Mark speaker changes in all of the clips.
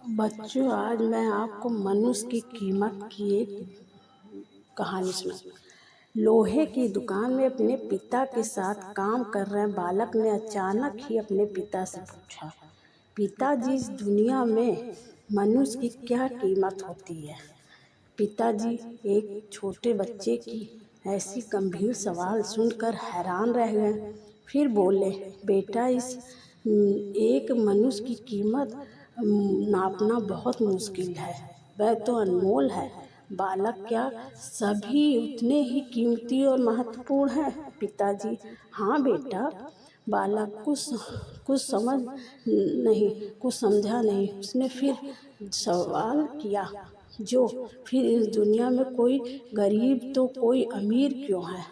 Speaker 1: बच्चों, आज मैं आपको मनुष्य की कीमत की एक कहानी सुना। लोहे की दुकान में अपने पिता के साथ काम कर रहे बालक ने अचानक ही अपने पिता से पूछा, पिताजी, इस दुनिया में मनुष्य की क्या कीमत होती है? पिताजी एक छोटे बच्चे की ऐसी गंभीर सवाल सुनकर हैरान रह गए। फिर बोले, बेटा, इस एक मनुष्य की कीमत नापना बहुत मुश्किल है, वह तो अनमोल है। बालक, क्या सभी उतने ही कीमती और महत्वपूर्ण हैं? पिताजी, हाँ बेटा। बालक कुछ समझा नहीं। उसने फिर सवाल किया, फिर इस दुनिया में कोई गरीब तो कोई अमीर क्यों है?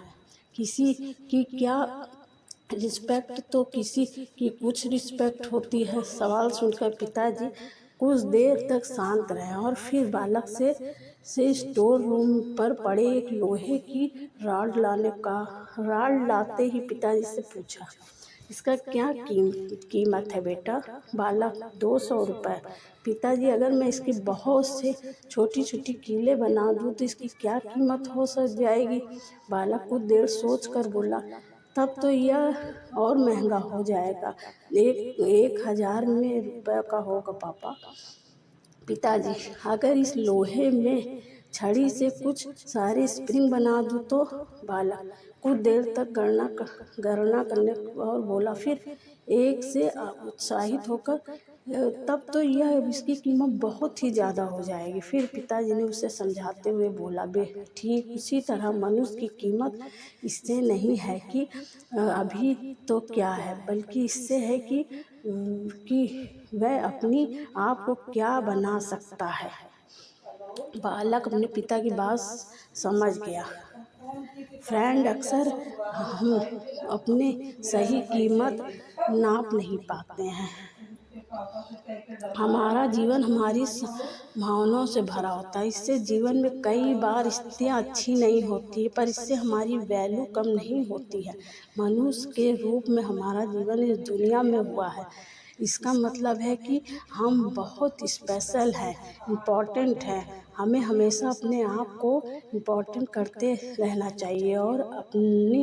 Speaker 1: किसी की क्या रिस्पेक्ट तो किसी की कुछ रिस्पेक्ट होती है। सवाल सुनकर पिताजी कुछ देर तक शांत रहे और फिर बालक से स्टोर रूम पर पड़े एक लोहे की रॉड लाते ही पिताजी से पूछा, इसका क्या कीमत है बेटा? बालक, 200 रुपये। पिताजी, अगर मैं इसकी बहुत से छोटी छोटी कीलें बना दूँ तो इसकी क्या कीमत हो जाएगी? बालक कुछ देर सोच कर बोला, तब तो यह और महंगा हो जाएगा। 1000 में रुपये का होगा पापा। पिताजी, अगर इस लोहे में छड़ी से कुछ सारे स्प्रिंग बना दूँ तो? बालक कुछ देर तक गणना करने और बोला, फिर एक से उत्साहित होकर, तब तो यह इसकी कीमत बहुत ही ज़्यादा हो जाएगी। फिर पिताजी ने उसे समझाते हुए बोला, ठीक उसी तरह मनुष्य की कीमत इससे नहीं है कि अभी तो क्या है, बल्कि इससे है कि वह अपनी आप को क्या बना सकता है। बालक अपने पिता की बात समझ गया। फ्रेंड, अक्सर हम अपने सही कीमत नाप नहीं पाते हैं। हमारा जीवन हमारी भावनाओं से भरा होता है। इससे जीवन में कई बार स्थितियाँ अच्छी नहीं होती, पर इससे हमारी वैल्यू कम नहीं होती है। मनुष्य के रूप में हमारा जीवन इस दुनिया में हुआ है। इसका मतलब है कि हम बहुत स्पेशल हैं, इम्पॉर्टेंट हैं। हमें हमेशा अपने आप को इम्पॉर्टेंट करते रहना चाहिए और अपनी